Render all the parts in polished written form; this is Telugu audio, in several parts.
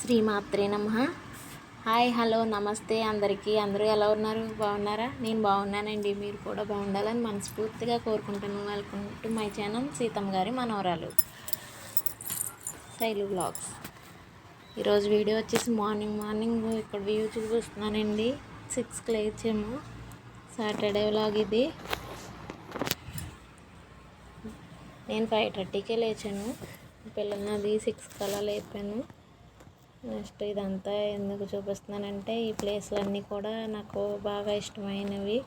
శ్రీమాత్రే నమః. హాయ్, హలో, నమస్తే అందరికీ. అందరూ ఎలా ఉన్నారు? బాగున్నారా? నేను బాగున్నానండి. మీరు కూడా బాగుండాలని మనస్ఫూర్తిగా కోరుకుంటున్నాను. Welcome to my channel Seethamma గారి మనవరాలు శైలు వ్లాగ్స్. ఈరోజు వీడియో వచ్చేసి మార్నింగ్ ఇక్కడ వ్యూ చూపిస్తున్నానండి. 6కి లేచాము. సాటర్డే వ్లాగ్ ఇది. నేను 5:30కే లేచాను. పిల్లల్ని అది 6కి అలా లేపాను. నెక్స్ట్ ఇదంతా ఎందుకు చూపిస్తున్నానంటే ఈ ప్లేస్లన్నీ కూడా నాకు బాగా ఇష్టమైనవి.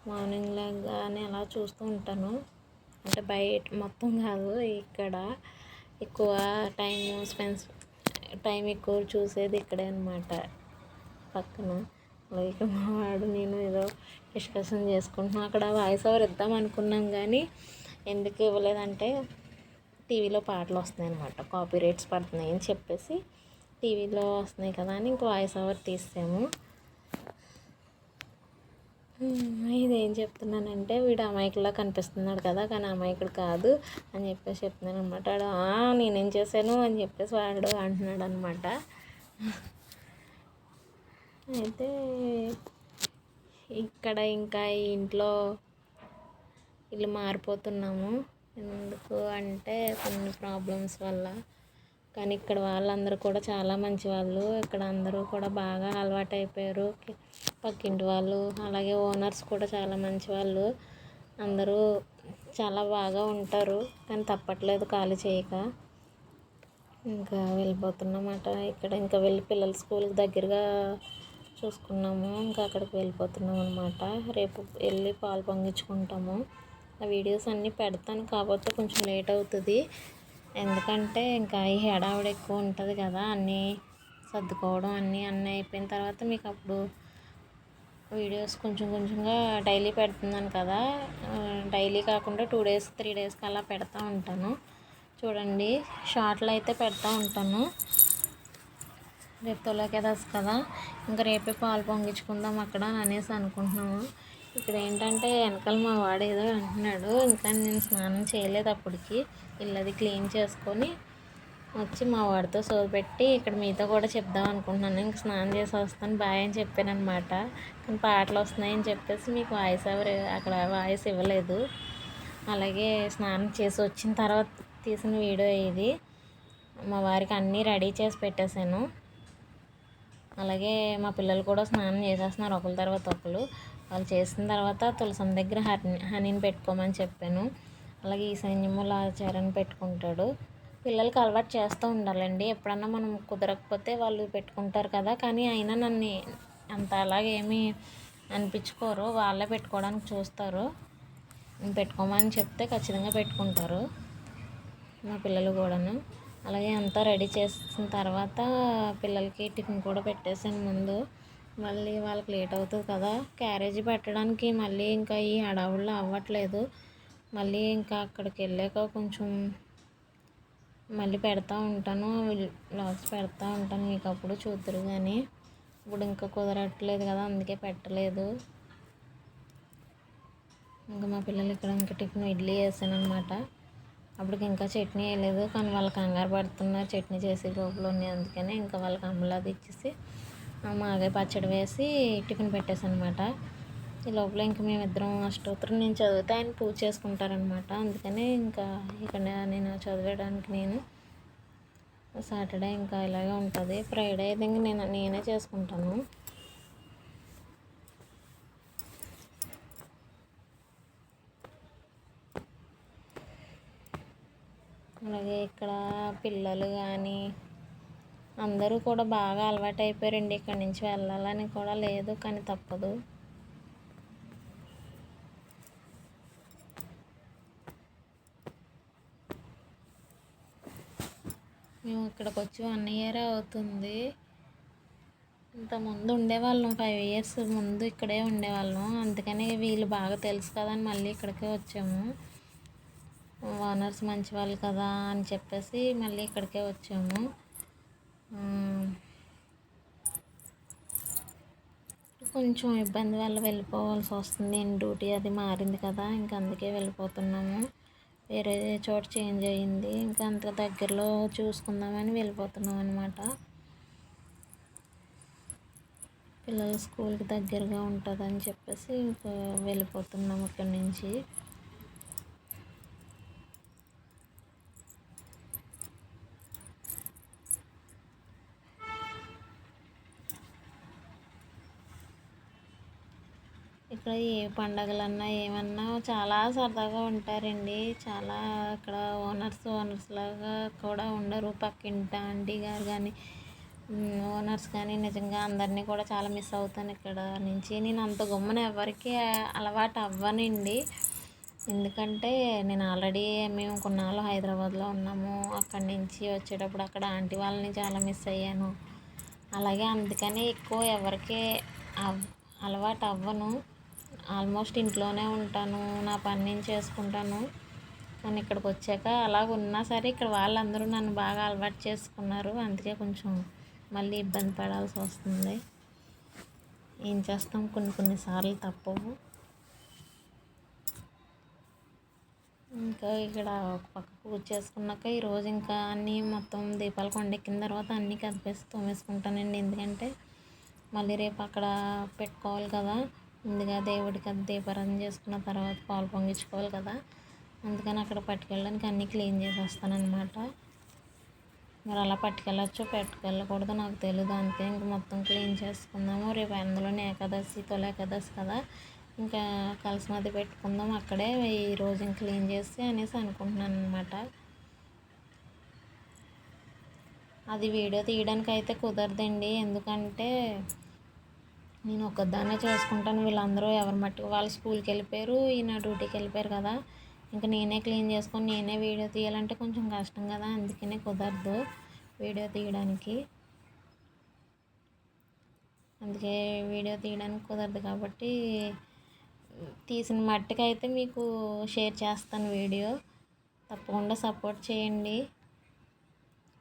మార్నింగ్ లాగానే అలా చూస్తూ ఉంటాను. అంటే బయట మొత్తం కాదు, ఇక్కడ ఎక్కువ టైం ఎక్కువ చూసేది ఇక్కడే అనమాట, పక్కన. లైక్ మా వాడు నేను ఏదో డిస్కషన్ చేసుకుంటున్నాం. అక్కడ వాయిస్ ఓవర్ ఇద్దాం అనుకున్నాం కానీ ఎందుకు ఇవ్వలేదంటే టీవీలో పాటలు వస్తున్నాయి అనమాట, కాపీ రైట్స్ పడుతున్నాయి అని చెప్పేసి టీవీలో వస్తున్నాయి కదా అని ఇంక వాయిస్ ఓవర్ తీసాము. ఇదేం చెప్తున్నానంటే వీడు అమాయకులా కనిపిస్తున్నాడు కదా, కానీ అమాయకుడు కాదు అని చెప్పేసి చెప్తున్నాను అనమాట. వాడు నేనేం చేశాను అని చెప్పేసి వాడు అంటున్నాడు అనమాట. అయితే ఇక్కడ ఇంకా ఈ ఇంట్లో ఇల్లు మారిపోతున్నాము. ఎందుకు అంటే కొన్ని ప్రాబ్లమ్స్ వల్ల. కానీ ఇక్కడ వాళ్ళందరూ కూడా చాలా మంచి వాళ్ళు. ఇక్కడ అందరూ కూడా బాగా అలవాటు అయిపోయారు. పక్కింటి వాళ్ళు అలాగే ఓనర్స్ కూడా చాలా మంచి వాళ్ళు. అందరూ చాలా బాగా ఉంటారు. కానీ తప్పట్లేదు ఖాళీ చేయక. ఇంకా వెళ్ళిపోతున్నమాట. ఇక్కడ ఇంకా వెళ్ళి పిల్లల స్కూల్కి దగ్గరగా చూసుకున్నాము. ఇంకా అక్కడికి వెళ్ళిపోతున్నాం అనమాట. రేపు వెళ్ళి పాలు పొంగించుకుంటాము. ఆ వీడియోస్ అన్నీ పెడతాను, కాకపోతే కొంచెం లేట్ అవుతుంది. ఎందుకంటే ఇంకా ఈ హడావిడి ఎక్కువ ఉంటుంది కదా, అన్నీ సర్దుకోవడం అన్నీ అయిపోయిన తర్వాత మీకు అప్పుడు వీడియోస్ కొంచెంగా డైలీ పెడుతున్నాను కదా. డైలీ కాకుండా 2 డేస్ 3 డేస్కి అలా పెడతా ఉంటాను. చూడండి, షార్ట్లు అయితే పెడతా ఉంటాను. రేపు తొలకేదాస్ కదా, ఇంకా రేపే పాలు పొంగించుకుందాం అక్కడ అనేసి అనుకుంటున్నాము. ఇక్కడ ఏంటంటే వెనకాల మా వాడు ఏదో అంటున్నాడు. ఇంకా నేను స్నానం చేయలేదు అప్పటికి. ఇల్లది క్లీన్ చేసుకొని వచ్చి మా వాడితో సోదిపెట్టి ఇక్కడ మీతో కూడా చెప్దాం అనుకుంటున్నాను. ఇంక స్నానం చేసి వస్తాను బాయ్ అని చెప్పాను అనమాట. కానీ పాటలు వస్తున్నాయని చెప్పేసి మీకు అక్కడ వాయిస్ ఇవ్వలేదు. అలాగే స్నానం చేసి వచ్చిన తర్వాత తీసిన వీడియో ఇది. మా వారికి అన్నీ రెడీ చేసి పెట్టేశాను. అలాగే మా పిల్లలు కూడా స్నానం చేసేస్తున్నారు ఒకరి తర్వాత ఒకరు. వాళ్ళు చేసిన తర్వాత తులసం దగ్గర హనీని పెట్టుకోమని చెప్పాను. అలాగే ఈశాన్యముల ఆచారాన్ని పెట్టుకుంటాడు. పిల్లలకి అలవాటు చేస్తూ ఉండాలండి. ఎప్పుడన్నా మనం కుదరకపోతే వాళ్ళు పెట్టుకుంటారు కదా, కానీ అయినా నన్ను అంత అలాగేమీ అనిపించుకోరు. వాళ్ళే పెట్టుకోవడానికి చూస్తారు. పెట్టుకోమని చెప్తే ఖచ్చితంగా పెట్టుకుంటారు మా పిల్లలు కూడాను. అలాగే అంతా రెడీ చేసిన తర్వాత పిల్లలకి టిఫిన్ కూడా పెట్టేసాను ముందు. మళ్ళీ వాళ్ళకి లేట్ అవుతుంది కదా, క్యారేజీ పెట్టడానికి మళ్ళీ ఇంకా ఈ హడావుల్లో అవ్వట్లేదు. మళ్ళీ ఇంకా అక్కడికి వెళ్ళాక కొంచెం మళ్ళీ పెడతా ఉంటాను, వ్లాగ్స్ పెడతా ఉంటాను. మీకు అప్పుడు చూద్దరు కానీ ఇప్పుడు ఇంకా కుదరట్లేదు కదా, అందుకే పెట్టలేదు. ఇంకా మా పిల్లలు ఇక్కడ ఇంకా టిఫిన్ ఇడ్లీ వేసాను అనమాట. అప్పటికి ఇంకా చట్నీ వేయలేదు, కానీ వాళ్ళకి కంగారు పడుతున్నారు చట్నీ చేసి లోపల ఉన్నాయి. అందుకనే ఇంకా వాళ్ళకి అమ్మలాది ఇచ్చేసి మాగాయ పచ్చడి వేసి టిఫిన్ పెట్టేసాను అనమాట. ఈ లోపల ఇంకా మేమిద్దరం అష్టోత్తరం నేను చదివితే ఆయన పూజ చేసుకుంటారనమాట. అందుకనే ఇంకా ఇక్కడ నేను చదివేయడానికి సాటర్డే ఇంకా ఇలాగే ఉంటుంది. ఫ్రైడే అయితే ఇంక నేనే చేసుకుంటాను. అలాగే ఇక్కడ పిల్లలు కానీ అందరూ కూడా బాగా అలవాటు అయిపోయారండి. ఇక్కడి నుంచి వెళ్ళాలని కూడా లేదు, కానీ తప్పదు. మేము ఇక్కడికి వచ్చి 1 ఇయర్ అవుతుంది. ఇంతకుముందు ఉండేవాళ్ళం 5 ఇయర్స్ ముందు ఇక్కడే ఉండేవాళ్ళం. అందుకని వీళ్ళు బాగా తెలుసు కదా అని మళ్ళీ ఇక్కడికే వచ్చాము. ఓనర్స్ మంచి వాళ్ళు కదా అని చెప్పేసి మళ్ళీ ఇక్కడికే వచ్చాము. కొంచెం ఇబ్బంది వల్ల వెళ్ళిపోవాల్సి వస్తుంది. డ్యూటీ అది మారింది కదా, ఇంకా అందుకే వెళ్ళిపోతున్నాము. వేరే చోట చేంజ్ అయ్యింది, ఇంకా అంత దగ్గరలో చూసుకుందామని వెళ్ళిపోతున్నాం అనమాట. పిల్లల స్కూల్కి దగ్గరగా ఉంటుందని చెప్పేసి ఇంకా వెళ్ళిపోతున్నాము ఇక్కడి నుంచి. ఇక్కడ ఏ పండగలన్నా ఏమన్నా చాలా సరదాగా ఉంటారండి. చాలా ఇక్కడ ఓనర్స్ లాగా కూడా ఉండరు. పక్కింటి ఆంటీ గారు కానీ ఓనర్స్ కానీ నిజంగా అందరినీ కూడా చాలా మిస్ అవుతాను ఇక్కడ నుంచి. నేను అంత గమ్మున ఎవరికి అలవాటు అవ్వనండి. ఎందుకంటే నేను ఆల్రెడీ మేము కొన్నాళ్ళు హైదరాబాద్లో ఉన్నాము. అక్కడి నుంచి వచ్చేటప్పుడు అక్కడ ఆంటీ వాళ్ళని చాలా మిస్ అయ్యాను. అలాగే అందుకని ఎక్కువ ఎవరికి అలవాటు అవ్వను. ఆల్మోస్ట్ ఇంట్లోనే ఉంటాను, నా పని నేను చేసుకుంటాను. కానీ ఇక్కడికి వచ్చాక అలాగ ఉన్నా సరే ఇక్కడ వాళ్ళందరూ నన్ను బాగా అలవాటు చేసుకున్నారు. అందుకే కొంచెం మళ్ళీ ఇబ్బంది పడాల్సి వస్తుంది. ఏం చేస్తాం, కొన్నిసార్లు తప్పవు. ఇంకా ఇక్కడ ఒక పక్క పూజ చేసుకున్నాక ఈరోజు ఇంకా అన్నీ మొత్తం దీపాలు కొండెక్కిన తర్వాత అన్నీ కదిపేసి తోమేసుకుంటానండి. ఎందుకంటే మళ్ళీ రేపు అక్కడ పెట్టుకోవాలి కదా. ముందుగా దేవుడికి అది దీపారాధన చేసుకున్న తర్వాత పాలు పొంగించుకోవాలి కదా. అందుకని అక్కడ పట్టుకెళ్ళడానికి అన్నీ క్లీన్ చేసేస్తానమాట. మరి అలా పట్టుకెళ్ళొచ్చో పెట్టుకెళ్ళకూడదో నాకు తెలియదు. అందుకే ఇంక మొత్తం క్లీన్ చేసుకుందాము. రేపు అందులోనే ఏకాదశి, తొలి ఏకాదశి కదా. ఇంకా కలసమది పెట్టుకుందాం అక్కడే ఈరోజు ఇంక క్లీన్ చేసి అనేసి అనుకుంటున్నాను అనమాట. అది వీడియో తీయడానికి అయితే కుదరదండి. ఎందుకంటే నేను ఒక్కదాన్నే చేసుకుంటాను. వీళ్ళందరూ ఎవరి మట్టుకు వాళ్ళు స్కూల్కి వెళ్ళిపోయారు, ఈయన డ్యూటీకి వెళ్ళిపోయారు కదా. ఇంకా నేనే క్లీన్ చేసుకొని నేనే వీడియో తీయాలంటే కొంచెం కష్టం కదా. అందుకనే కుదరదు వీడియో తీయడానికి. అందుకే వీడియో తీయడానికి కుదరదు కాబట్టి తీసిన మట్టుకైతే మీకు షేర్ చేస్తాను వీడియో. తప్పకుండా సపోర్ట్ చేయండి,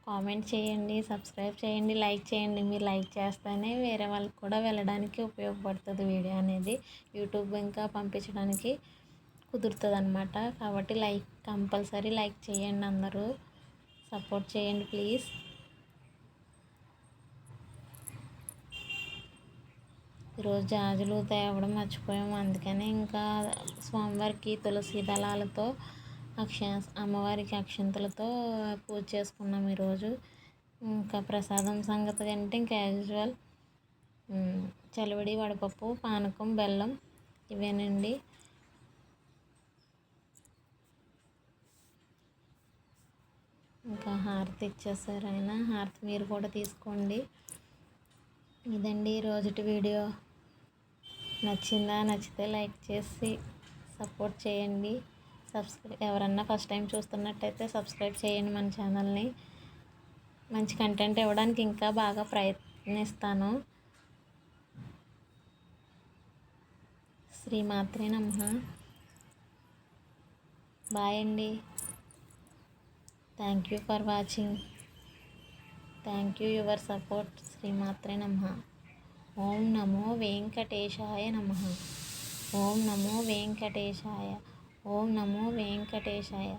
కామెంట్ చేయండి, సబ్స్క్రైబ్ చేయండి, లైక్ చేయండి. మీరు లైక్ చేస్తేనే వేరే వాళ్ళకి కూడా వెళ్ళడానికి ఉపయోగపడుతుంది వీడియో అనేది. యూట్యూబ్ ఇంకా పంపించడానికి కుదురుతుంది అనమాట. కాబట్టి కంపల్సరీ లైక్ చేయండి, అందరూ సపోర్ట్ చేయండి ప్లీజ్. ఈరోజు జాజులు తేవడం మర్చిపోయాము. అందుకని ఇంకా స్వామివారికి తులసి దళాలతో అమ్మవారికి అక్షంతలతో పూజ చేసుకున్నాం ఈరోజు. ఇంకా ప్రసాదం సంగతి అంటే ఇంకా యాజువల్ చలివిడి, వడపప్పు, పానకం, బెల్లం ఇవేనండి. ఇంకా హారతి ఇచ్చేసారు ఆయన. హారతి మీరు కూడా తీసుకోండి. ఇదండి ఈరోజుటి వీడియో. నచ్చితే లైక్ చేసి సపోర్ట్ చేయండి. ఎవరన్నా ఫస్ట్ టైం చూస్తున్నట్టయితే సబ్స్క్రైబ్ చేయండి మన ఛానల్ని. మంచి కంటెంట్ ఇవ్వడానికి ఇంకా బాగా ప్రయత్నిస్తాను. శ్రీమాత్రే నమః. బాయ్ అండి. Thank you for watching. Thank you your support. శ్రీమాత్రే నమః. ఓం నమో వెంకటేశాయ నమః. ఓం నమో వెంకటేశాయ. ఓం నమో వెంకటేశాయ.